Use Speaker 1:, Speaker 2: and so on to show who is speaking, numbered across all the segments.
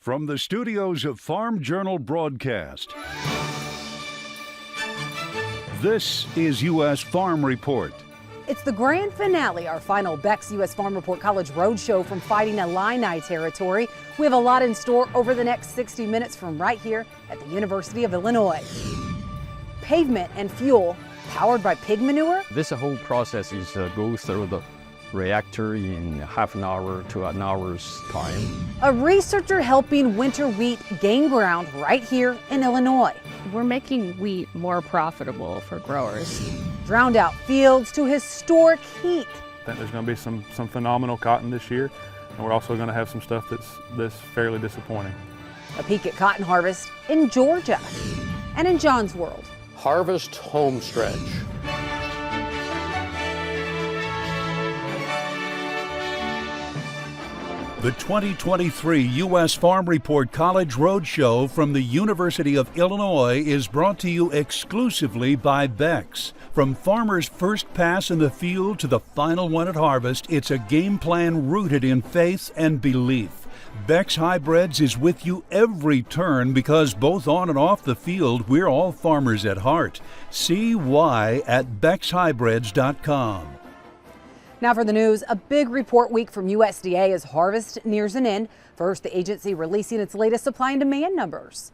Speaker 1: From the studios of Farm Journal Broadcast, this is U.S. Farm Report.
Speaker 2: It's the grand finale, our final Beck's U.S. Farm Report College Roadshow from Fighting Illini territory. We have a lot in store over the next 60 minutes from right here at the University of Illinois. Pavement and fuel powered by pig manure.
Speaker 3: This whole process is go through the reactor in half an hour to an hour's time.
Speaker 2: A researcher helping winter wheat gain ground right here in Illinois.
Speaker 4: We're making wheat more profitable for growers.
Speaker 2: Drowned out fields to historic heat.
Speaker 5: I think there's going to be some phenomenal cotton this year, and we're also going to have some stuff that's fairly disappointing.
Speaker 2: A peek at cotton harvest in Georgia and in John's world.
Speaker 6: Harvest homestretch.
Speaker 1: The 2023 U.S. Farm Report College Roadshow from the University of Illinois is brought to you exclusively by Beck's. From farmers' first pass in the field to the final one at harvest, it's a game plan rooted in faith and belief. Beck's Hybrids is with you every turn because both on and off the field, we're all farmers at heart. See why at beckshybrids.com.
Speaker 2: Now for the news, a big report week from USDA as harvest nears an end. First, the agency releasing its latest supply and demand numbers.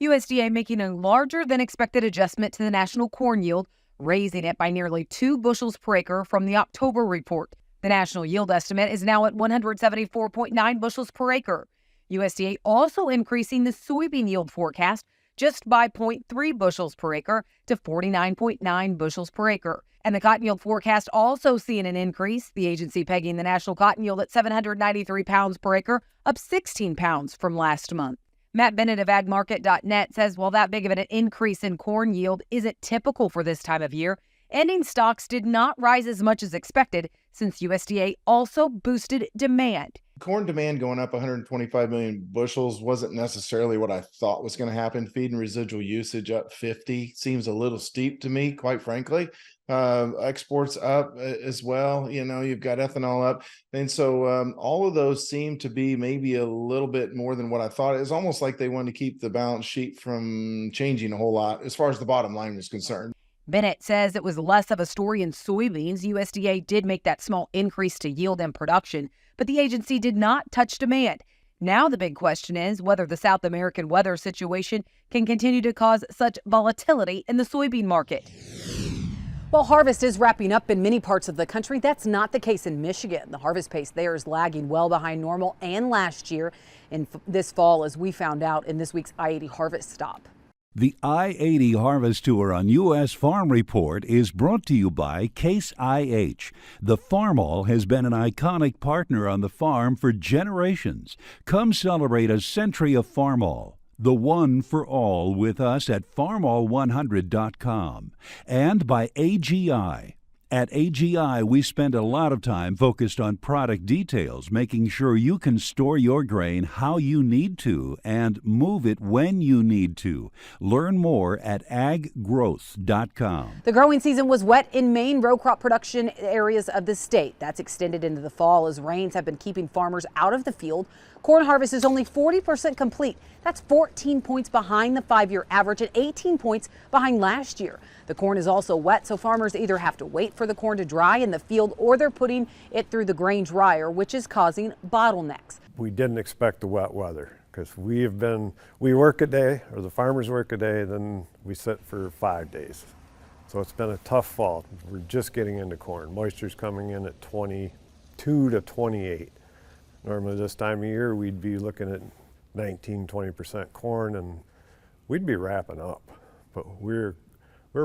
Speaker 2: USDA making a larger than expected adjustment to the national corn yield, raising it by nearly 2 bushels per acre from the October report. The national yield estimate is now at 174.9 bushels per acre. USDA also increasing the soybean yield forecast just by 0.3 bushels per acre to 49.9 bushels per acre. And the cotton yield forecast also seeing an increase, the agency pegging the national cotton yield at 793 pounds per acre, up 16 pounds from last month. Matt Bennett of agmarket.net says while that big of an increase in corn yield isn't typical for this time of year, ending stocks did not rise as much as expected since USDA also boosted demand.
Speaker 7: Corn demand going up 125 million bushels wasn't necessarily what I thought was going to happen. Feed and residual usage up 50 seems a little steep to me, quite frankly. Exports up as well. You know, you've got ethanol up. And so all of those seem to be maybe a little bit more than what I thought. It's almost like they wanted to keep the balance sheet from changing a whole lot as far as the bottom line was concerned.
Speaker 2: Bennett says it was less of a story in soybeans. USDA did make that small increase to yield and production, but the agency did not touch demand. Now the big question is whether the South American weather situation can continue to cause such volatility in the soybean market. While harvest is wrapping up in many parts of the country, that's not the case in Michigan. The harvest pace there is lagging well behind normal and last year in this fall, as we found out in this week's I-80 harvest stop.
Speaker 1: The I-80 Harvest Tour on U.S. Farm Report is brought to you by Case IH. The Farmall has been an iconic partner on the farm for generations. Come celebrate a century of Farmall. The one for all with us at farmall100.com. And by AGI. At AGI, we spend a lot of time focused on product details, making sure you can store your grain how you need to and move it when you need to. Learn more at aggrowth.com.
Speaker 2: The growing season was wet in main row crop production areas of the state. That's extended into the fall as rains have been keeping farmers out of the field. Corn harvest is only 40% complete. That's 14 points behind the 5-year average and 18 points behind last year. The corn is also wet, so farmers either have to wait for the corn to dry in the field or they're putting it through the grain dryer, which is causing bottlenecks.
Speaker 8: We didn't expect the wet weather because we work a day, or the farmers work a day, then we sit for 5 days. So it's been a tough fall. We're just getting into corn. Moisture's coming in at 22 to 28. Normally this time of year, we'd be looking at 19, 20% corn, and we'd be wrapping up, but we're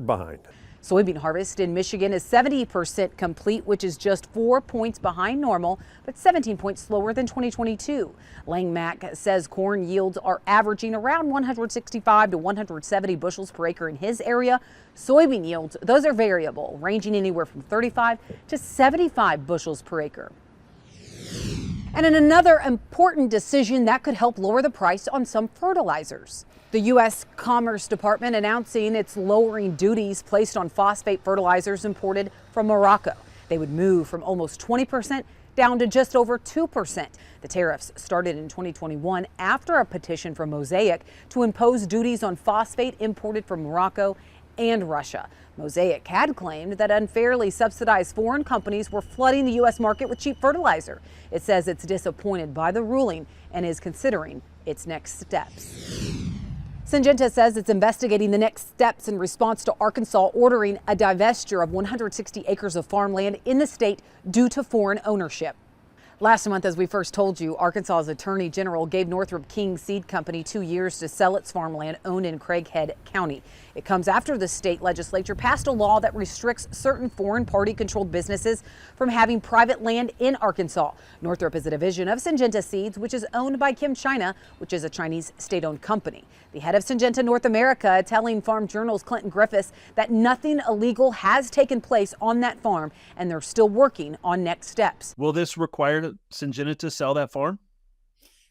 Speaker 8: behind.
Speaker 2: Soybean harvest in Michigan is 70% complete, which is just 4 points behind normal, but 17 points slower than 2022. Lang Mack says corn yields are averaging around 165 to 170 bushels per acre in his area. Soybean yields, those are variable, ranging anywhere from 35 to 75 bushels per acre. And in another important decision that could help lower the price on some fertilizers. The U.S. Commerce Department announcing it's lowering duties placed on phosphate fertilizers imported from Morocco. They would move from almost 20% down to just over 2%. The tariffs started in 2021 after a petition from Mosaic to impose duties on phosphate imported from Morocco and Russia. Mosaic had claimed that unfairly subsidized foreign companies were flooding the U.S. market with cheap fertilizer. It says it's disappointed by the ruling and is considering its next steps. Syngenta says it's investigating the next steps in response to Arkansas ordering a divestiture of 160 acres of farmland in the state due to foreign ownership. Last month, as we first told you, Arkansas's Attorney General gave Northrop King Seed Company 2 years to sell its farmland owned in Craighead County. It comes after the state legislature passed a law that restricts certain foreign party-controlled businesses from having private land in Arkansas. Northrop is a division of Syngenta Seeds, which is owned by Kim China, which is a Chinese state-owned company. The head of Syngenta North America telling Farm Journal's Clinton Griffiths that nothing illegal has taken place on that farm, and they're still working on next steps.
Speaker 9: Will this require Syngenta to sell that farm?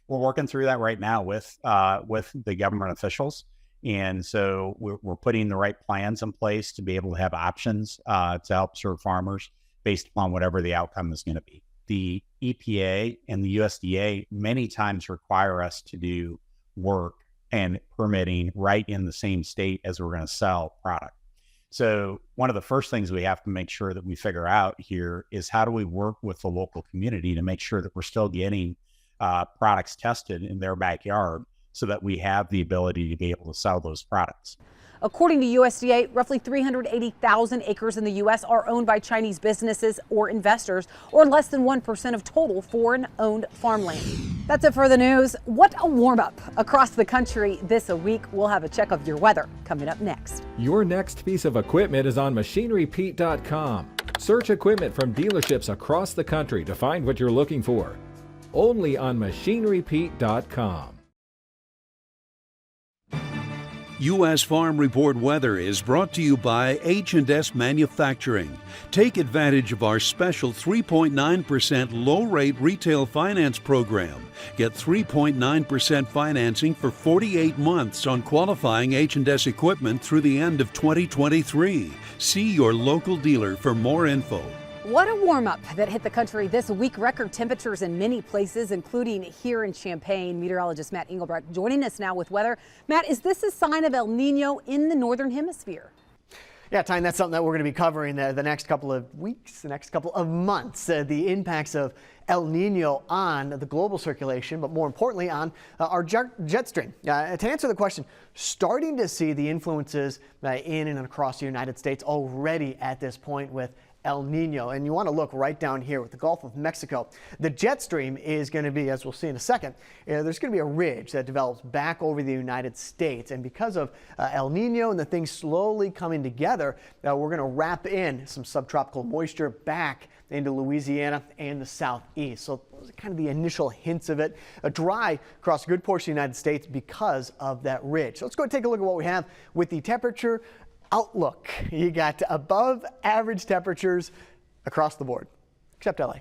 Speaker 10: We're working through that right now with the government officials. And so we're putting the right plans in place to be able to have options to help serve farmers based upon whatever the outcome is going to be. The EPA and the USDA many times require us to do work and permitting right in the same state as we're going to sell product. So one of the first things we have to make sure that we figure out here is how do we work with the local community to make sure that we're still getting products tested in their backyard so that we have the ability to be able to sell those products.
Speaker 2: According to USDA, roughly 380,000 acres in the U.S. are owned by Chinese businesses or investors, or less than 1% of total foreign-owned farmland. That's it for the news. What a warm-up across the country this week. We'll have a check of your weather coming up next.
Speaker 11: Your next piece of equipment is on MachineryPete.com. Search equipment from dealerships across the country to find what you're looking for. Only on MachineryPete.com.
Speaker 1: U.S. Farm Report weather is brought to you by H&S Manufacturing. Take advantage of our special 3.9% low-rate retail finance program. Get 3.9% financing for 48 months on qualifying H&S equipment through the end of 2023. See your local dealer for more info.
Speaker 2: What a warm-up that hit the country this week. Record temperatures in many places, including here in Champaign. Meteorologist Matt Engelbrecht joining us now with weather. Matt, is this a sign of El Nino in the northern hemisphere?
Speaker 12: Yeah, Tyne, that's something that we're going to be covering the next couple of weeks, the next couple of months. The impacts of El Nino on the global circulation, but more importantly on our jet stream. To answer the question, starting to see the influences in and across the United States already at this point with El Nino. And you want to look right down here with the Gulf of Mexico. The jet stream is going to be, as we'll see in a second, there's going to be a ridge that develops back over the United States. And because of El Nino and the things slowly coming together, we're going to wrap in some subtropical moisture back into Louisiana and the southeast. So those are kind of the initial hints of it. Dry across a good portion of the United States because of that ridge. So let's go and take a look at what we have with the temperature outlook. You got above average temperatures across the board, except LA.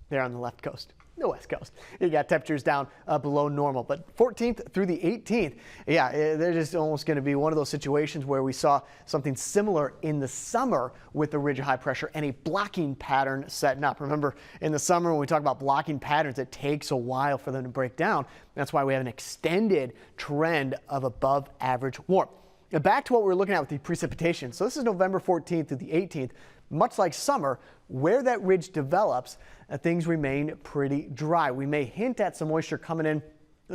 Speaker 12: They're on the left coast, the west coast. You got temperatures down below normal, but 14th through the 18th, yeah, they're just almost going to be one of those situations where we saw something similar in the summer with the ridge of high pressure and a blocking pattern setting up. Remember, in the summer when we talk about blocking patterns, it takes a while for them to break down. That's why we have an extended trend of above average warmth. Now back to what we were looking at with the precipitation. So this is November 14th to the 18th. Much like summer, where that ridge develops, things remain pretty dry. We may hint at some moisture coming in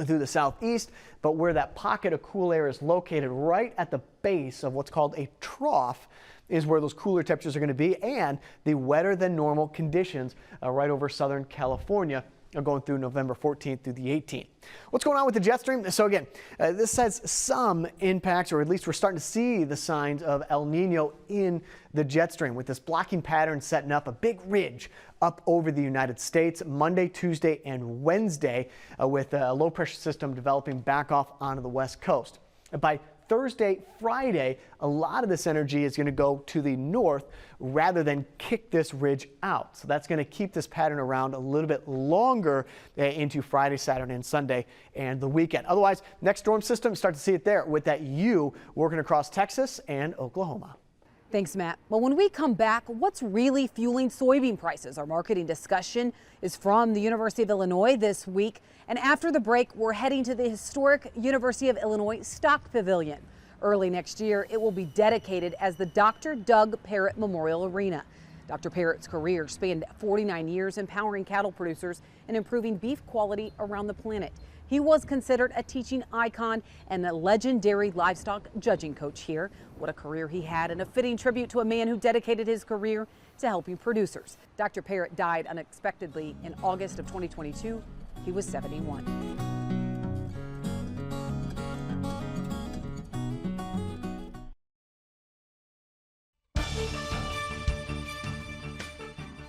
Speaker 12: through the southeast, but where that pocket of cool air is located right at the base of what's called a trough is where those cooler temperatures are going to be, and the wetter than normal conditions right over Southern California going through November 14th through the 18th. What's going on with the jet stream? So again, this has some impacts, or at least we're starting to see the signs of El Nino in the jet stream with this blocking pattern setting up a big ridge up over the United States Monday, Tuesday, and Wednesday with a low pressure system developing back off onto the west coast. By Thursday, Friday, a lot of this energy is going to go to the north rather than kick this ridge out. So that's going to keep this pattern around a little bit longer into Friday, Saturday, and Sunday and the weekend. Otherwise, next storm system, start to see it there with that U working across Texas and Oklahoma.
Speaker 2: Thanks, Matt. Well, when we come back, what's really fueling soybean prices? Our marketing discussion is from the University of Illinois this week. And after the break, we're heading to the historic University of Illinois Stock Pavilion. Early next year, it will be dedicated as the Dr. Doug Parrott Memorial Arena. Dr. Parrott's career spanned 49 years empowering cattle producers and improving beef quality around the planet. He was considered a teaching icon and a legendary livestock judging coach here. What a career he had, and a fitting tribute to a man who dedicated his career to helping producers. Dr. Parrott died unexpectedly in August of 2022. He was 71.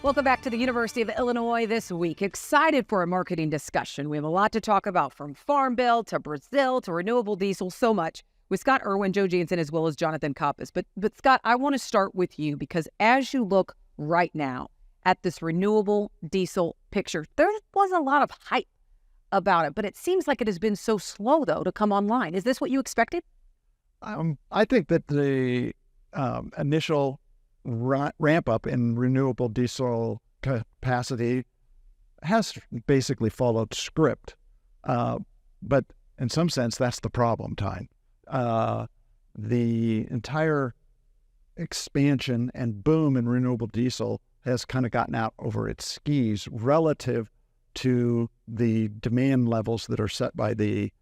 Speaker 2: Welcome back to the University of Illinois this week. Excited for a marketing discussion. We have a lot to talk about, from Farm Bill to Brazil to renewable diesel, so much, with Scott Irwin, Joe Jansen, as well as Jonathan Koppas. But Scott, I want to start with you, because as you look right now at this renewable diesel picture, there wasn't a lot of hype about it, but it seems like it has been so slow, though, to come online. Is this what you expected?
Speaker 13: I think that the initial ramp up in renewable diesel capacity has basically followed script. But in some sense, that's the problem, Tyne. The entire expansion and boom in renewable diesel has kind of gotten out over its skis relative to the demand levels that are set by the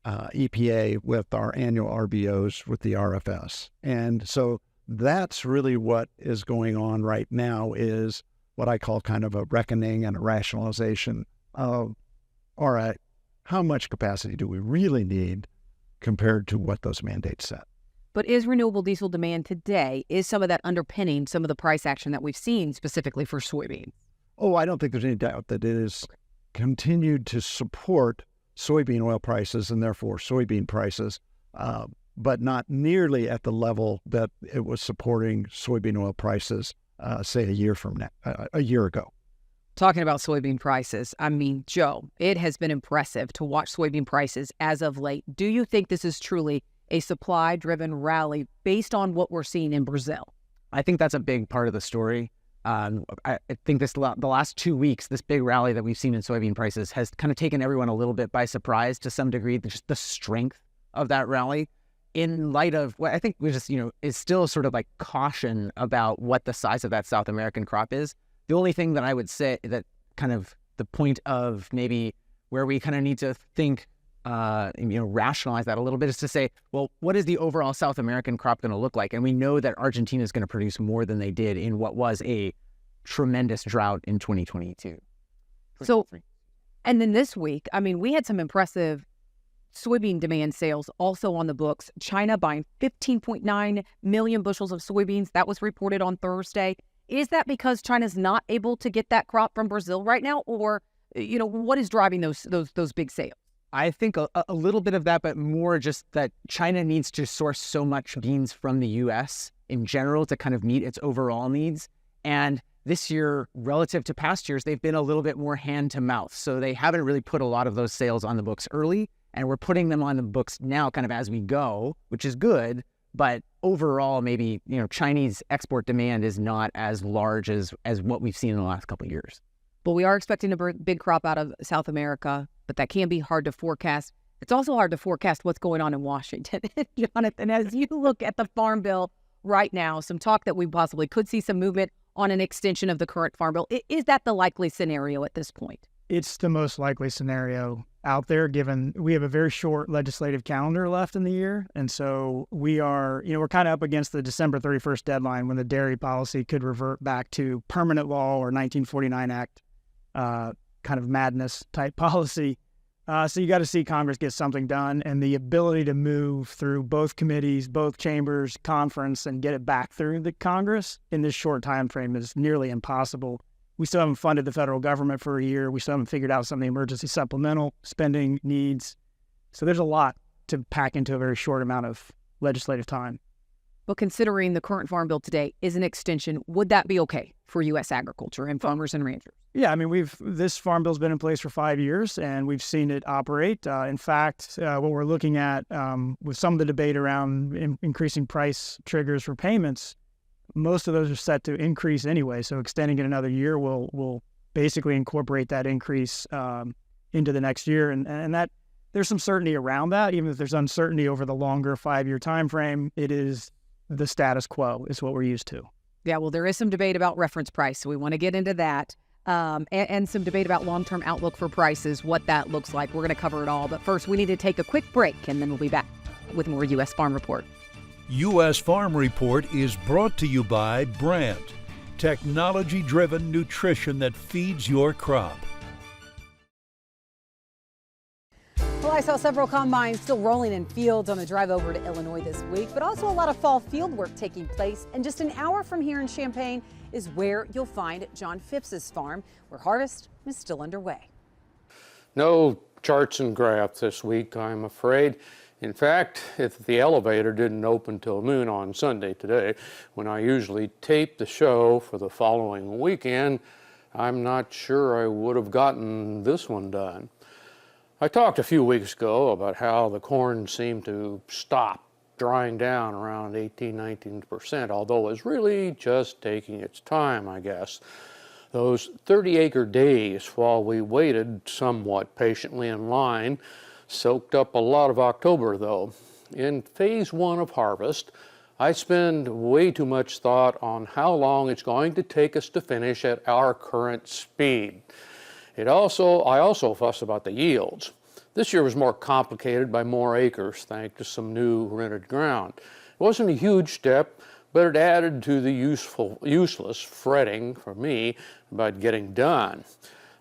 Speaker 13: EPA with our annual RBOs with the RFS. And so that's really what is going on right now, is what I call kind of a reckoning and a rationalization of, all right, how much capacity do we really need compared to what those mandates set?
Speaker 2: But is renewable diesel demand today, is some of that underpinning some of the price action that we've seen specifically for soybeans?
Speaker 13: Oh, I don't think there's any doubt that it has continued to support soybean oil prices and therefore soybean prices, but not nearly at the level that it was supporting soybean oil prices, say a year ago.
Speaker 2: Talking about soybean prices, I mean, Joe, it has been impressive to watch soybean prices as of late. Do you think this is truly a supply-driven rally based on what we're seeing in Brazil?
Speaker 14: I think that's a big part of the story. I think the last 2 weeks, this big rally that we've seen in soybean prices has kind of taken everyone a little bit by surprise to some degree, just the strength of that rally, in light of what I think we just, is still sort of like caution about what the size of that South American crop is. The only thing that I would say that kind of the point of maybe where we kind of need to think, rationalize that a little bit, is to say, well, what is the overall South American crop going to look like? And we know that Argentina is going to produce more than they did in what was a tremendous drought in 2022.
Speaker 2: So, and then this week, I mean, we had some impressive soybean demand sales also on the books. China buying 15.9 million bushels of soybeans. That was reported on Thursday. Is that because China's not able to get that crop from Brazil right now? Or, what is driving those big sales?
Speaker 14: I think a little bit of that, but more just that China needs to source so much beans from the U.S. in general to kind of meet its overall needs. And this year, relative to past years, they've been a little bit more hand to mouth. So they haven't really put a lot of those sales on the books early. And we're putting them on the books now kind of as we go, which is good. But overall, maybe, Chinese export demand is not as large as what we've seen in the last couple of years.
Speaker 2: But we are expecting a big crop out of South America, but that can be hard to forecast. It's also hard to forecast what's going on in Washington. Jonathan, as you look at the Farm Bill right now, some talk that we possibly could see some movement on an extension of the current Farm Bill. Is that the likely scenario at this point?
Speaker 15: It's the most likely scenario out there, given we have a very short legislative calendar left in the year. And so we're kind of up against the December 31st deadline when the dairy policy could revert back to permanent law or 1949 Act kind of madness type policy. So you got to see Congress get something done, and the ability to move through both committees, both chambers, conference, and get it back through the Congress in this short time frame is nearly impossible. We still haven't funded the federal government for a year. We still haven't figured out some of the emergency supplemental spending needs. So there's a lot to pack into a very short amount of legislative time.
Speaker 2: But considering the current Farm Bill today is an extension, would that be okay for U.S. agriculture and farmers and ranchers?
Speaker 15: Yeah, I mean, this Farm Bill's been in place for 5 years, and we've seen it operate. In fact, what we're looking at with some of the debate around increasing price triggers for payments, most of those are set to increase anyway. So extending it another year will basically incorporate that increase into the next year. And that there's some certainty around that. Even if there's uncertainty over the longer 5-year time frame, it is the status quo is what we're used to.
Speaker 2: Yeah, well, there is some debate about reference price, so we want to get into that. And some debate about long-term outlook for prices, what that looks like. We're going to cover it all. But first, we need to take a quick break, and then we'll be back with more U.S. Farm Report.
Speaker 1: U.S. Farm Report is brought to you by Brandt, technology-driven nutrition that feeds your crop.
Speaker 2: Well, I saw several combines still rolling in fields on the drive over to Illinois this week, but also a lot of fall field work taking place. And just an hour from here in Champaign is where you'll find John Phipps' farm, where harvest is still underway.
Speaker 6: No charts and graphs this week, I'm afraid. In fact, if the elevator didn't open till noon on Sunday today, when I usually tape the show for the following weekend, I'm not sure I would have gotten this one done. I talked a few weeks ago about how the corn seemed to stop drying down around 18-19%, although it was really just taking its time, I guess. Those 30-acre days while we waited somewhat patiently in line soaked up a lot of October, though. In phase 1 of harvest, I spend way too much thought on how long it's going to take us to finish at our current speed. I also fuss about the yields. This year was more complicated by more acres, thanks to some new rented ground. It wasn't a huge step, but it added to the useless fretting for me about getting done.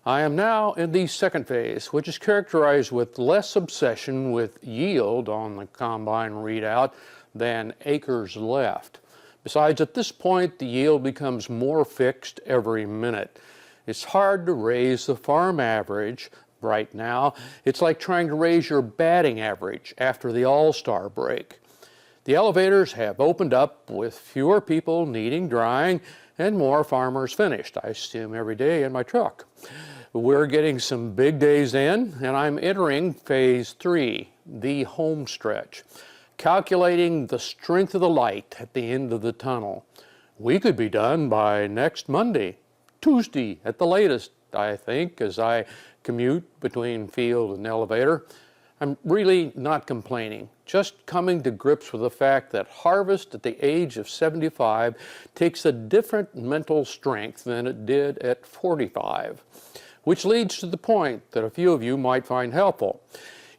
Speaker 6: I am now in the second phase, which is characterized with less obsession with yield on the combine readout than acres left. Besides, at this point, the yield becomes more fixed every minute. It's hard to raise the farm average right now. It's like trying to raise your batting average after the All-Star break. The elevators have opened up with fewer people needing drying and more farmers finished. I see them every day in my truck. We're getting some big days in, and I'm entering phase 3, the home stretch, calculating the strength of the light at the end of the tunnel. We could be done by next Monday, Tuesday at the latest, I think, as I commute between field and elevator. I'm really not complaining, just coming to grips with the fact that harvest at the age of 75 takes a different mental strength than it did at 45, which leads to the point that a few of you might find helpful.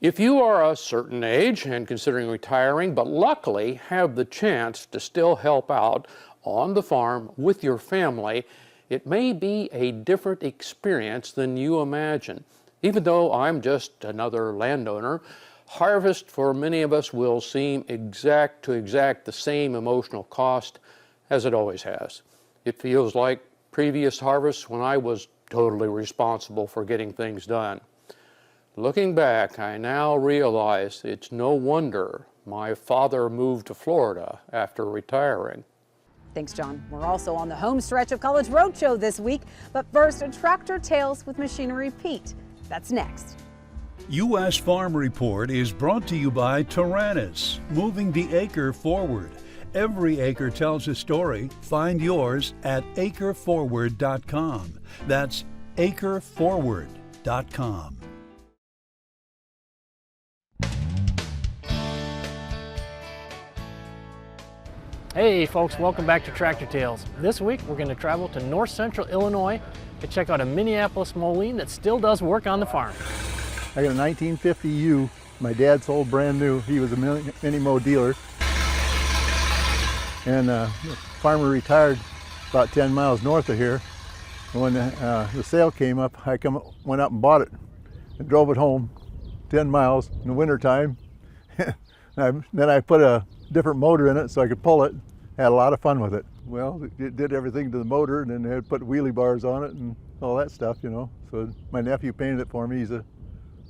Speaker 6: If you are a certain age and considering retiring, but luckily have the chance to still help out on the farm with your family, it may be a different experience than you imagine. Even though I'm just another landowner, harvest for many of us will seem exact the same emotional cost as it always has. It feels like previous harvests when I was totally responsible for getting things done. Looking back, I now realize it's no wonder my father moved to Florida after retiring.
Speaker 2: Thanks, John. We're also on the home stretch of College Roadshow this week, but first, Tractor Tales with Machinery Pete. That's next.
Speaker 1: U.S. Farm Report is brought to you by Tyrannus, moving the acre forward. Every acre tells a story. Find yours at acreforward.com. That's acreforward.com.
Speaker 16: Hey folks, welcome back to Tractor Tales. This week we're going to travel to north central Illinois to check out a Minneapolis Moline that still does work on the farm.
Speaker 17: I got a 1950 U. My dad sold brand new. He was a mini-mo dealer. And the farmer retired about 10 miles north of here. And when the sale came up, I went up and bought it and drove it home 10 miles in the wintertime. Then I put a different motor in it so I could pull it. Had a lot of fun with it. Well, it did everything to the motor, and then had put wheelie bars on it and all that stuff, you know. So my nephew painted it for me.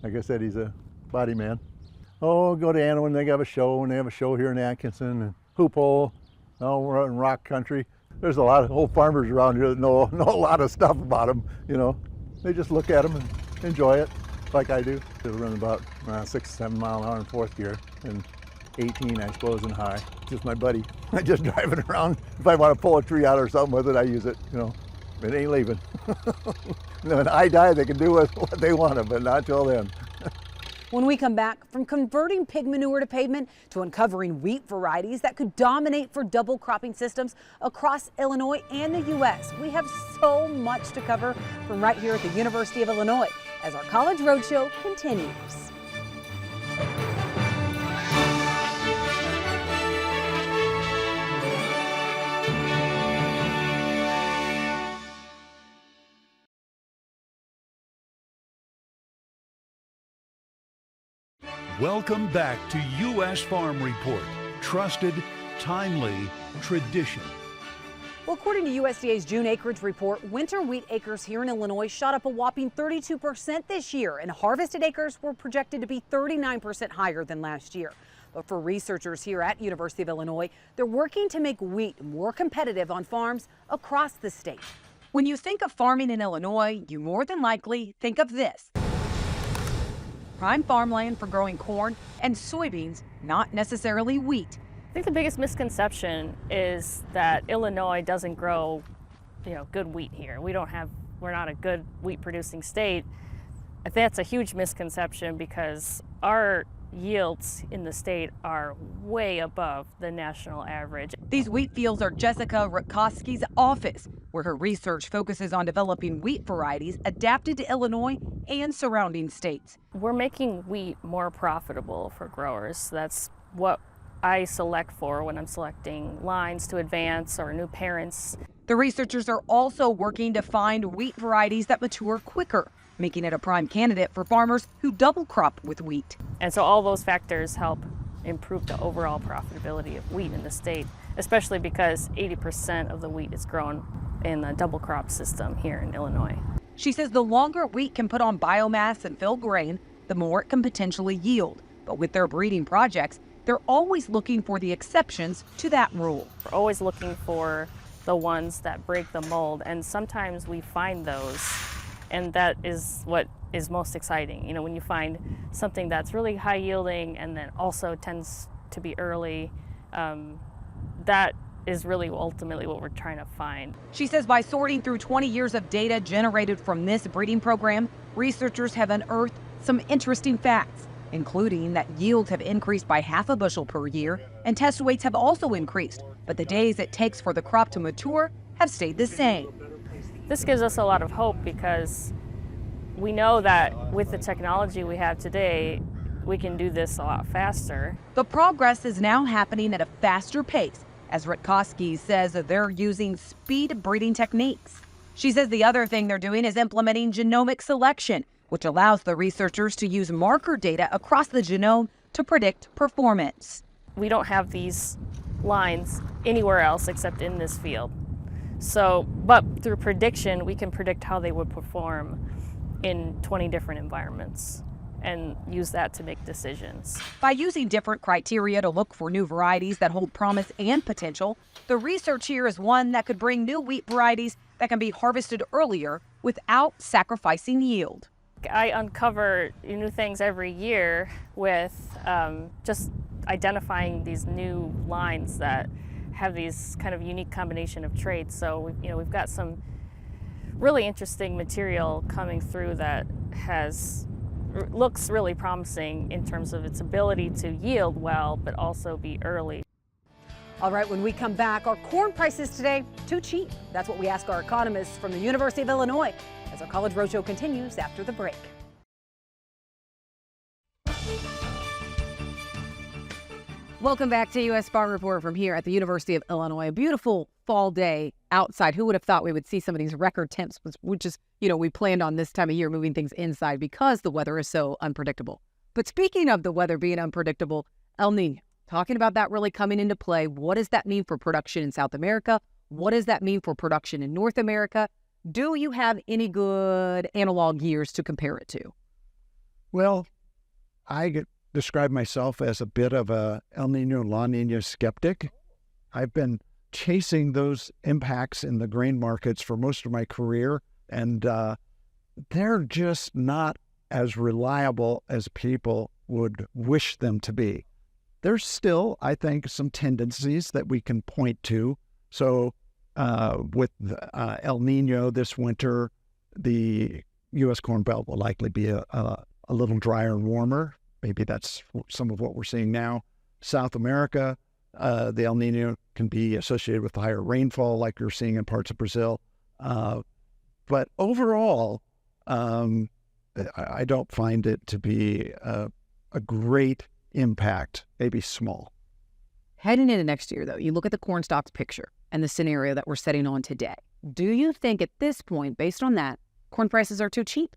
Speaker 17: Like I said, he's a body man. Oh, go to Anna when they have a show, and they have a show here in Atkinson and Hoople. Oh, we're in rock country. There's a lot of old farmers around here that know a lot of stuff about them, you know. They just look at them and enjoy it, like I do. They run about 6 to 7 mile an hour in fourth gear, and 18, I suppose, and high. Just my buddy. I just drive it around. If I want to pull a tree out or something with it, I use it, you know. It ain't leaving. When I die, they can do with what they want to, but not till then.
Speaker 2: When we come back, from converting pig manure to pavement to uncovering wheat varieties that could dominate for double cropping systems across Illinois and the U.S., we have so much to cover from right here at the University of Illinois as our College Roadshow continues.
Speaker 1: Welcome back to U.S. Farm Report. Trusted, timely, tradition.
Speaker 2: Well, according to USDA's June acreage report, winter wheat acres here in Illinois shot up a whopping 32% this year, and harvested acres were projected to be 39% higher than last year. But for researchers here at University of Illinois, they're working to make wheat more competitive on farms across the state. When you think of farming in Illinois, you more than likely think of this. Prime farmland for growing corn and soybeans, not necessarily wheat.
Speaker 4: I think the biggest misconception is that Illinois doesn't grow, good wheat here. We're not a good wheat producing state. That's a huge misconception because our yields in the state are way above the national average.
Speaker 2: These wheat fields are Jessica Rutkowski's office, where her research focuses on developing wheat varieties adapted to Illinois and surrounding states.
Speaker 4: We're making wheat more profitable for growers. That's what I select for when I'm selecting lines to advance or new parents.
Speaker 2: The researchers are also working to find wheat varieties that mature quicker, making it a prime candidate for farmers who double crop with wheat.
Speaker 4: And so all those factors help improve the overall profitability of wheat in the state, especially because 80% of the wheat is grown in the double crop system here in Illinois.
Speaker 2: She says the longer wheat can put on biomass and fill grain, the more it can potentially yield. But with their breeding projects, they're always looking for the exceptions to that rule.
Speaker 4: We're always looking for the ones that break the mold, and sometimes we find those, and that is what is most exciting. When you find something that's really high yielding and then also tends to be early, that is really ultimately what we're trying to find.
Speaker 2: She says by sorting through 20 years of data generated from this breeding program, researchers have unearthed some interesting facts, including that yields have increased by half a bushel per year and test weights have also increased, but the days it takes for the crop to mature have stayed the same.
Speaker 4: This gives us a lot of hope because we know that with the technology we have today, we can do this a lot faster.
Speaker 2: The progress is now happening at a faster pace, as Rutkowski says they're using speed breeding techniques. She says the other thing they're doing is implementing genomic selection, which allows the researchers to use marker data across the genome to predict performance.
Speaker 4: We don't have these lines anywhere else except in this field. But through prediction, we can predict how they would perform in 20 different environments and use that to make decisions.
Speaker 2: By using different criteria to look for new varieties that hold promise and potential, the research here is one that could bring new wheat varieties that can be harvested earlier without sacrificing yield.
Speaker 4: I uncover new things every year with just identifying these new lines that have these kind of unique combination of traits. So we've got some really interesting material coming through that looks really promising in terms of its ability to yield well, but also be early.
Speaker 2: All right, when we come back, are corn prices today too cheap? That's what we ask our economists from the University of Illinois as our College Roadshow continues after the break. Welcome back to U.S. Farm Report from here at the University of Illinois. A beautiful fall day outside. Who would have thought we would see some of these record temps, which is, we planned on this time of year moving things inside because the weather is so unpredictable. But speaking of the weather being unpredictable, El Nino, talking about that really coming into play. What does that mean for production in South America? What does that mean for production in North America? Do you have any good analog years to compare it to?
Speaker 13: Well, I describe myself as a bit of a El Nino, La Nina skeptic. I've been chasing those impacts in the grain markets for most of my career, and they're just not as reliable as people would wish them to be. there's still, I think, some tendencies that we can point to. So with El Nino this winter, the U.S. Corn Belt will likely be a little drier and warmer. Maybe that's some of what we're seeing now. South America, the El Nino can be associated with higher rainfall like you're seeing in parts of Brazil. But overall, I don't find it to be a great impact, maybe small.
Speaker 2: Heading into next year, though, you look at the corn stocks picture and the scenario that we're setting on today. Do you think at this point, based on that, corn prices are too cheap?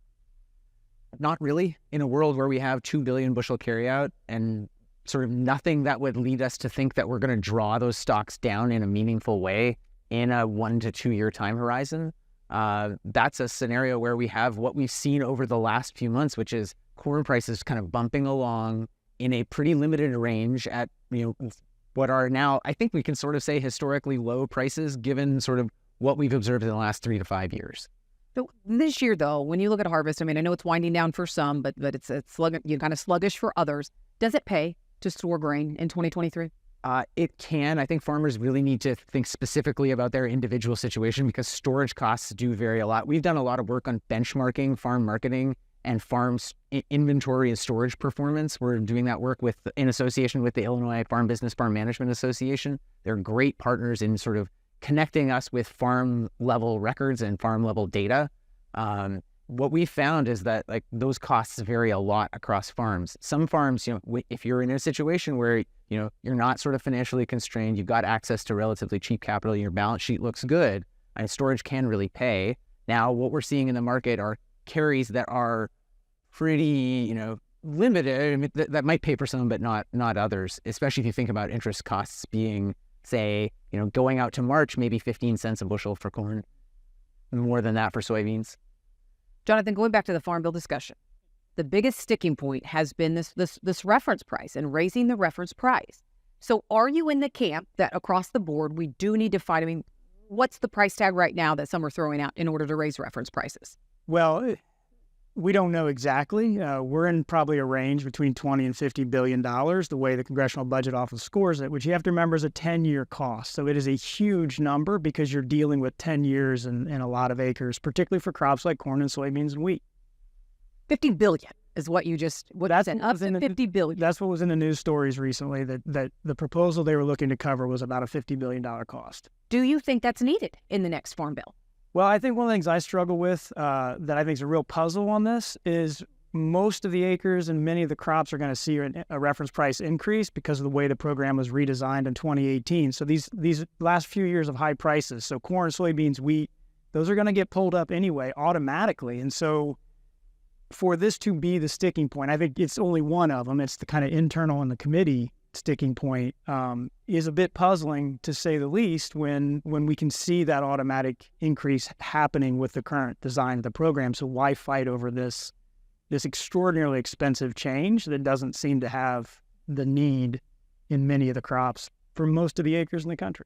Speaker 14: Not really. In a world where we have 2 billion bushel carryout and sort of nothing that would lead us to think that we're going to draw those stocks down in a meaningful way in a 1 to 2 year time horizon, that's a scenario where we have what we've seen over the last few months, which is corn prices kind of bumping along in a pretty limited range at, what are now, I think we can sort of say, historically low prices given sort of what we've observed in the last 3 to 5 years.
Speaker 2: So this year, though, when you look at harvest, I know it's winding down for some, but it's kind of sluggish for others. Does it pay to store grain in 2023?
Speaker 14: It can. I think farmers really need to think specifically about their individual situation because storage costs do vary a lot. We've done a lot of work on benchmarking farm marketing and farms inventory and storage performance. We're doing that work in association with the Illinois Farm Business Farm Management Association. They're great partners in sort of connecting us with farm level records and farm level data. What we found is that those costs vary a lot across farms. Some farms, if you're in a situation where you're not sort of financially constrained, you've got access to relatively cheap capital, your balance sheet looks good, and storage can really pay. Now, what we're seeing in the market are carries that are pretty, limited. That might pay for some, but not others. Especially if you think about interest costs being, say, going out to March, maybe 15 cents a bushel for corn, more than that for soybeans.
Speaker 2: Jonathan, going back to the Farm Bill discussion, the biggest sticking point has been this reference price and raising the reference price. So are you in the camp that across the board we do need to fight? What's the price tag right now that some are throwing out in order to raise reference prices?
Speaker 15: Well, we don't know exactly. We're in probably a range between $20 and $50 billion, the way the Congressional Budget Office scores it, which you have to remember is a 10-year cost. So it is a huge number because you're dealing with 10 years and a lot of acres, particularly for crops like corn and soybeans and wheat.
Speaker 2: $50 billion is what you just said, up to $50 billion.
Speaker 15: That's what was in the news stories recently, that the proposal they were looking to cover was about a $50 billion cost.
Speaker 2: Do you think that's needed in the next Farm Bill?
Speaker 15: Well, I think one of the things I struggle with that I think is a real puzzle on this is most of the acres and many of the crops are going to see a reference price increase because of the way the program was redesigned in 2018. So these last few years of high prices, so corn, soybeans, wheat, those are going to get pulled up anyway automatically. And so for this to be the sticking point, I think it's only one of them. It's the kind of internal in the committee sticking point is a bit puzzling, to say the least, when we can see that automatic increase happening with the current design of the program. So why fight over this extraordinarily expensive change that doesn't seem to have the need in many of the crops for most of the acres in the country?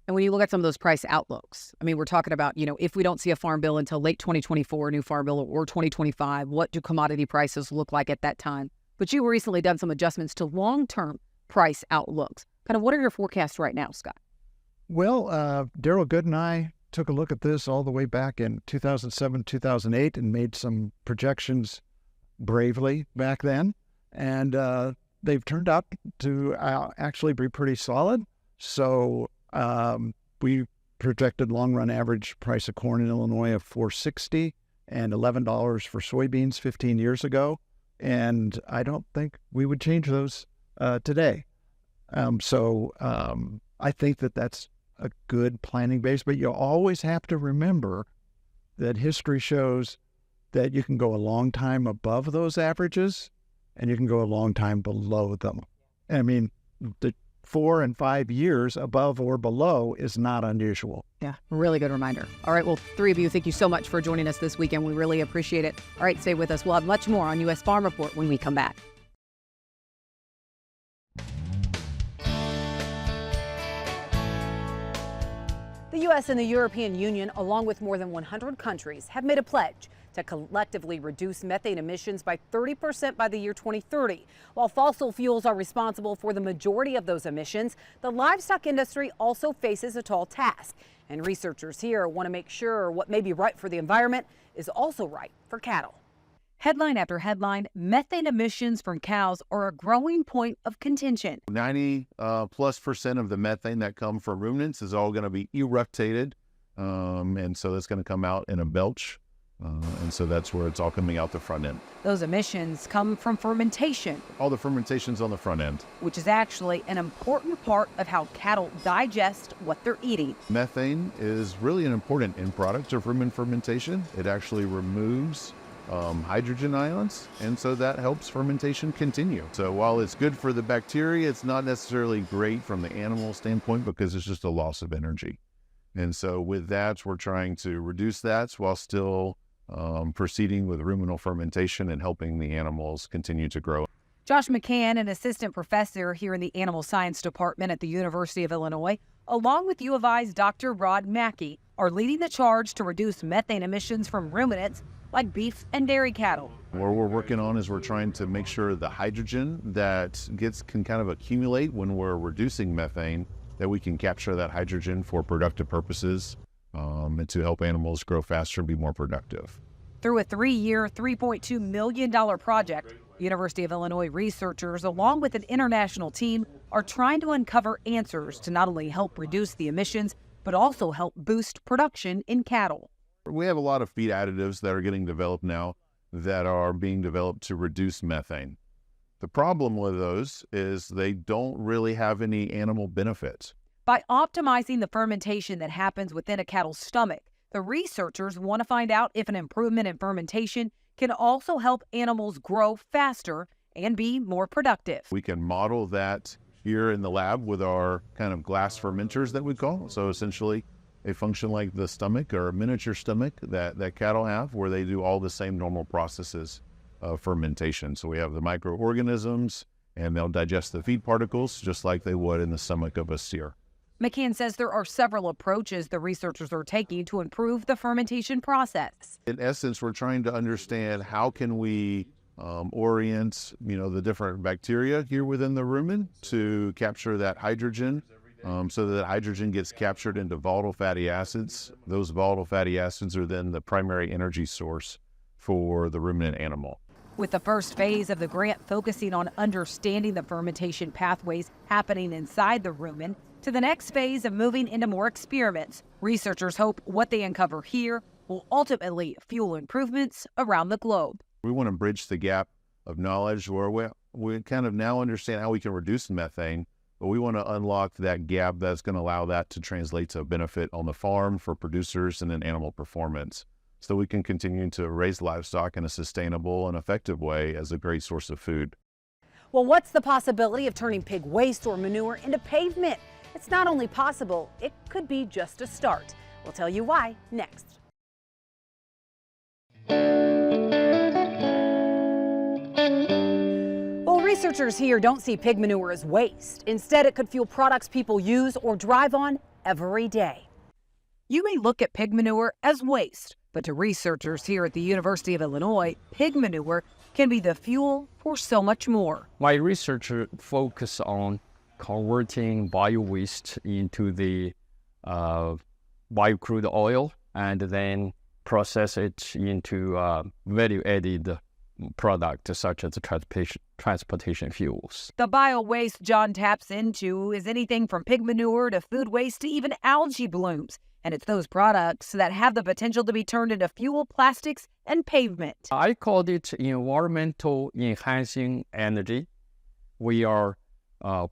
Speaker 2: And when you look at some of those price outlooks, we're talking about, if we don't see a farm bill until late 2024, a new farm bill, or 2025, what do commodity prices look like at that time? But you recently done some adjustments to long-term price outlooks. Kind of what are your forecasts right now, Scott?
Speaker 13: Well, Daryl Good and I took a look at this all the way back in 2007, 2008 and made some projections bravely back then. And they've turned out to actually be pretty solid. So we projected long-run average price of corn in Illinois of $4.60 and $11 for soybeans 15 years ago. And I don't think we would change those today. I think that that's a good planning base, but you always have to remember that history shows that you can go a long time above those averages and you can go a long time below them. The 4 and 5 years above or below is not unusual.
Speaker 2: Yeah, really good reminder. All right, well, three of you, thank you so much for joining us this weekend. We really appreciate it. All right, stay with us. We'll have much more on U.S. Farm Report when we come back. The U.S. and the European Union, along with more than 100 countries, have made a pledge to collectively reduce methane emissions by 30% by the year 2030. While fossil fuels are responsible for the majority of those emissions, the livestock industry also faces a tall task. And researchers here want to make sure what may be right for the environment is also right for cattle. Headline after headline, methane emissions from cows are a growing point of contention.
Speaker 18: 90+% of the methane that come from ruminants is all going to be eructated. And so that's going to come out in a belch. And so that's where it's all coming out the front end.
Speaker 2: Those emissions come from fermentation.
Speaker 18: All the fermentation's on the front end.
Speaker 2: Which is actually an important part of how cattle digest what they're eating.
Speaker 18: Methane is really an important end product of rumen fermentation. It actually removes hydrogen ions, and so that helps fermentation continue. So while it's good for the bacteria, it's not necessarily great from the animal standpoint because it's just a loss of energy. And so with that, we're trying to reduce that while still proceeding with ruminal fermentation and helping the animals continue to grow.
Speaker 2: Josh McCann, an assistant professor here in the Animal Science Department at the University of Illinois, along with U of I's Dr. Rod Mackey, are leading the charge to reduce methane emissions from ruminants like beef and dairy cattle.
Speaker 18: What we're working on is we're trying to make sure the hydrogen that can kind of accumulate when we're reducing methane, that we can capture that hydrogen for productive purposes and to help animals grow faster and be more productive.
Speaker 2: Through a 3-year, $3.2 million project, University of Illinois researchers, along with an international team, are trying to uncover answers to not only help reduce the emissions, but also help boost production in cattle.
Speaker 18: We have a lot of feed additives that are getting developed now that are being developed to reduce methane. The problem with those is they don't really have any animal benefits.
Speaker 2: By optimizing the fermentation that happens within a cattle's stomach, the researchers want to find out if an improvement in fermentation can also help animals grow faster and be more productive.
Speaker 18: We can model that here in the lab with our kind of glass fermenters that we call. So essentially, they function like the stomach or a miniature stomach that cattle have, where they do all the same normal processes of fermentation. So we have the microorganisms, and they'll digest the feed particles just like they would in the stomach of a steer.
Speaker 2: McCann says there are several approaches the researchers are taking to improve the fermentation process.
Speaker 18: In essence, we're trying to understand how can we orient, the different bacteria here within the rumen to capture that hydrogen. So that hydrogen gets captured into volatile fatty acids. Those volatile fatty acids are then the primary energy source for the ruminant animal.
Speaker 2: With the first phase of the grant focusing on understanding the fermentation pathways happening inside the rumen, to the next phase of moving into more experiments, researchers hope what they uncover here will ultimately fuel improvements around the globe.
Speaker 18: We want to bridge the gap of knowledge where we kind of now understand how we can reduce methane, but we want to unlock that gap that's going to allow that to translate to a benefit on the farm for producers and in animal performance, so we can continue to raise livestock in a sustainable and effective way as a great source of food.
Speaker 2: Well, what's the possibility of turning pig waste or manure into pavement? It's not only possible, it could be just a start. We'll tell you why next. Researchers here don't see pig manure as waste. Instead, it could fuel products people use or drive on every day. You may look at pig manure as waste, but to researchers here at the University of Illinois, pig manure can be the fuel for so much more.
Speaker 3: My research focus on converting bio-waste into the bio-crude oil and then process it into value-added product such as transportation fuels.
Speaker 2: The bio-waste John taps into is anything from pig manure to food waste to even algae blooms. And it's those products that have the potential to be turned into fuel, plastics, and pavement.
Speaker 3: I called it environmental enhancing energy. We are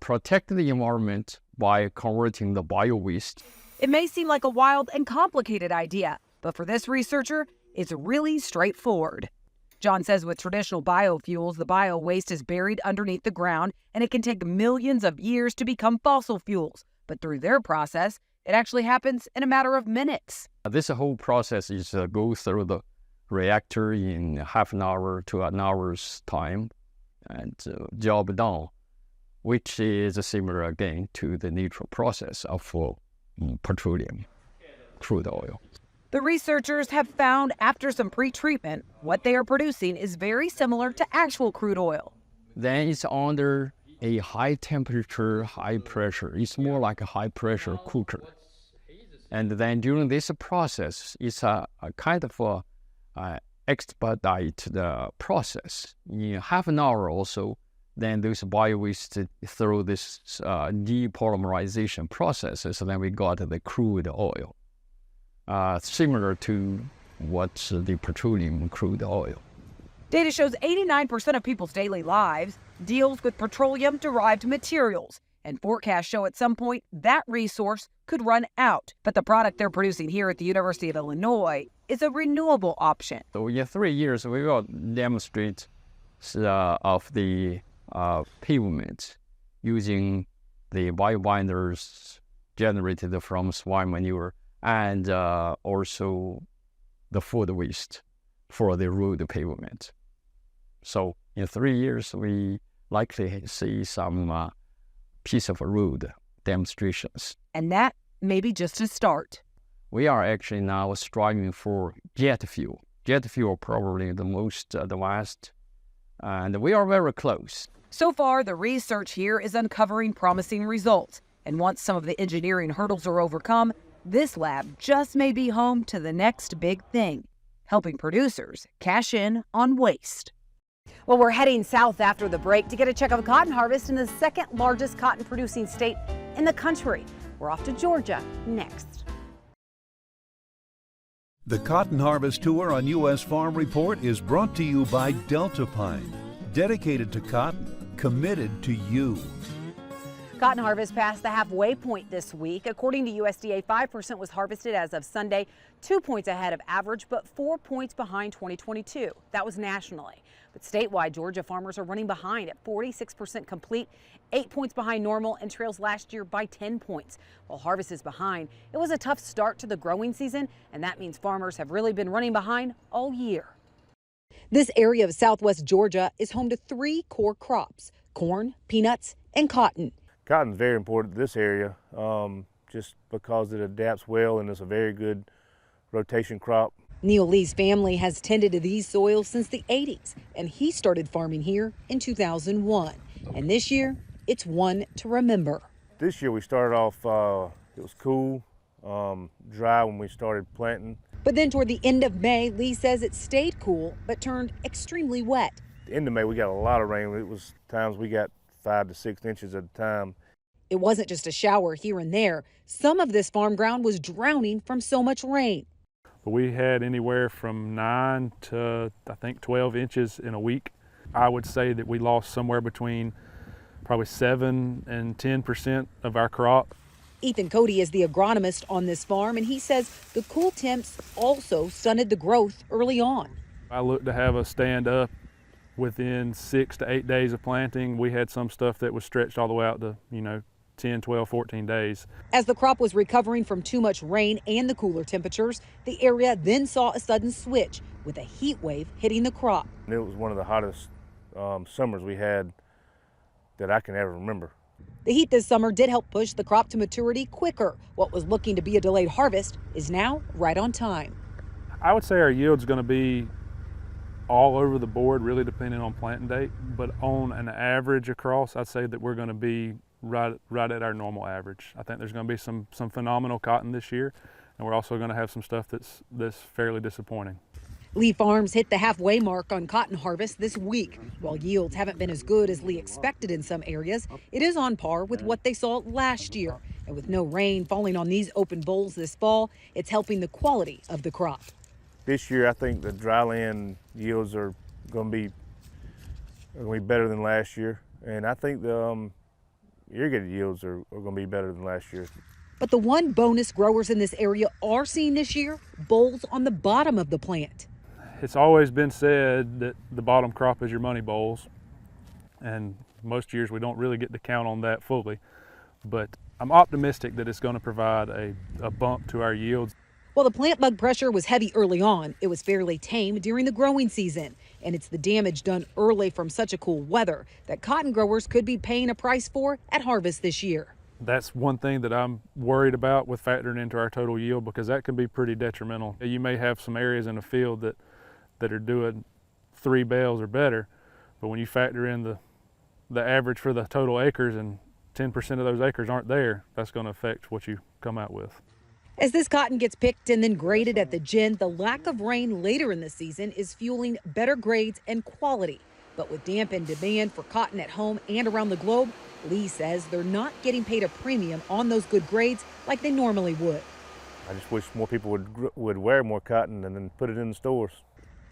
Speaker 3: protecting the environment by converting the bio-waste.
Speaker 2: It may seem like a wild and complicated idea, but for this researcher, it's really straightforward. John says with traditional biofuels, the bio-waste is buried underneath the ground, and it can take millions of years to become fossil fuels. But through their process, it actually happens in a matter of minutes.
Speaker 3: This whole process is go through the reactor in half an hour to an hour's time, and job done, which is similar again to the natural process of petroleum, crude oil.
Speaker 2: The researchers have found after some pre-treatment, what they are producing is very similar to actual crude oil.
Speaker 3: Then it's under a high temperature, high pressure. It's more like a high pressure cooker. And then during this process, it's a kind of expedite the process. In half an hour or so, then those bio-waste through this depolymerization processes, and then we got the crude oil. Similar to what's the petroleum crude oil.
Speaker 2: Data shows 89% of people's daily lives deals with petroleum-derived materials, and forecasts show at some point that resource could run out. But the product they're producing here at the University of Illinois is a renewable option.
Speaker 3: So in 3 years, we will demonstrate of the pavement using the biobinders generated from swine manure and also the food waste for the road pavement. So in 3 years, we likely see some piece of road demonstrations.
Speaker 2: And that may be just a start.
Speaker 3: We are actually now striving for jet fuel. Jet fuel probably the most advanced, and we are very close.
Speaker 2: So far, the research here is uncovering promising results. And once some of the engineering hurdles are overcome, this lab just may be home to the next big thing, helping producers cash in on waste. Well, we're heading south after the break to get a check of cotton harvest in the second largest cotton producing state in the country. We're off to Georgia next.
Speaker 1: The Cotton Harvest Tour on U.S. Farm Report is brought to you by Delta Pine, dedicated to cotton, committed to you.
Speaker 2: Cotton harvest passed the halfway point this week. According to USDA, 5% was harvested as of Sunday, 2 points ahead of average, but 4 points behind 2022. That was nationally. But statewide, Georgia farmers are running behind at 46% complete, 8 points behind normal, and trails last year by 10 points. While harvest is behind, it was a tough start to the growing season, and that means farmers have really been running behind all year. This area of southwest Georgia is home to 3 core crops: corn, peanuts, and cotton.
Speaker 5: Cotton's very important to this area, just because it adapts well and it's a very good rotation crop.
Speaker 2: Neil Lee's family has tended to these soils since the 80s, and he started farming here in 2001. And this year, it's one to remember.
Speaker 5: This year we started off, it was cool, dry when we started planting.
Speaker 2: But then toward the end of May, Lee says it stayed cool, but turned extremely wet.
Speaker 5: At the end of May, we got a lot of rain. It was times we got 5 to 6 inches at a time.
Speaker 2: It wasn't just a shower here and there. Some of this farm ground was drowning from so much rain.
Speaker 5: But we had anywhere from 9 to, I think, 12 inches in a week. I would say that we lost somewhere between probably 7 and 10% of our crop.
Speaker 2: Ethan Cody is the agronomist on this farm, and he says the cool temps also stunted the growth early on.
Speaker 5: I looked to have us stand up within 6 to 8 days of planting. We had some stuff that was stretched all the way out to, 10, 12, 14 days.
Speaker 2: As the crop was recovering from too much rain and the cooler temperatures, the area then saw a sudden switch with a heat wave hitting the crop.
Speaker 5: And it was one of the hottest summers we had that I can ever remember.
Speaker 2: The heat this summer did help push the crop to maturity quicker. What was looking to be a delayed harvest is now right on time.
Speaker 5: I would say our yield's going to be all over the board, really depending on planting date, but on an average across, I'd say that we're going to be right at our normal average. I think there's going to be some phenomenal cotton this year, and we're also going to have some stuff that's fairly disappointing.
Speaker 2: Lee Farms hit the halfway mark on cotton harvest this week. While yields haven't been as good as Lee expected in some areas, it is on par with what they saw last year. And with no rain falling on these open bowls this fall, it's helping the quality of the crop.
Speaker 5: This year, I think the dryland yields are going to be better than last year, and I think the irrigated yields are going to be better than last year.
Speaker 2: But the one bonus growers in this area are seeing this year, bowls on the bottom of the plant.
Speaker 5: It's always been said that the bottom crop is your money bowls, and most years we don't really get to count on that fully, but I'm optimistic that it's going to provide a bump to our yields.
Speaker 2: While the plant bug pressure was heavy early on, it was fairly tame during the growing season. And it's the damage done early from such a cool weather that cotton growers could be paying a price for at harvest this year.
Speaker 5: That's one thing that I'm worried about with factoring into our total yield, because that can be pretty detrimental. You may have some areas in the field that are doing 3 bales or better, but when you factor in the average for the total acres and 10% of those acres aren't there, that's going to affect what you come out with.
Speaker 2: As this cotton gets picked and then graded at the gin, the lack of rain later in the season is fueling better grades and quality. But with dampened demand for cotton at home and around the globe, Lee says they're not getting paid a premium on those good grades like they normally would.
Speaker 19: I just wish more people would wear more cotton and then put it in the stores.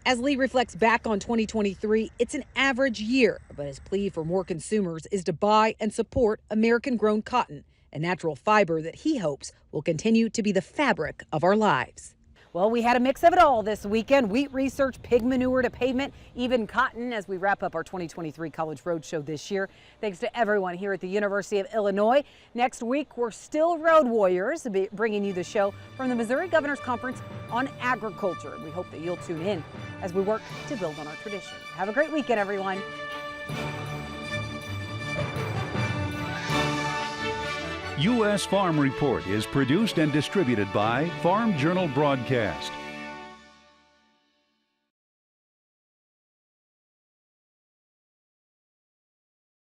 Speaker 2: As Lee reflects back on 2023, it's an average year, but his plea for more consumers is to buy and support American-grown cotton, a natural fiber that he hopes will continue to be the fabric of our lives. Well, we had a mix of it all this weekend. Wheat research, pig manure to pavement, even cotton as we wrap up our 2023 College Roadshow this year. Thanks to everyone here at the University of Illinois. Next week, we're still road warriors, bringing you the show from the Missouri Governor's Conference on Agriculture. We hope that you'll tune in as we work to build on our tradition. Have a great weekend, everyone.
Speaker 1: U.S. Farm Report is produced and distributed by Farm Journal Broadcast.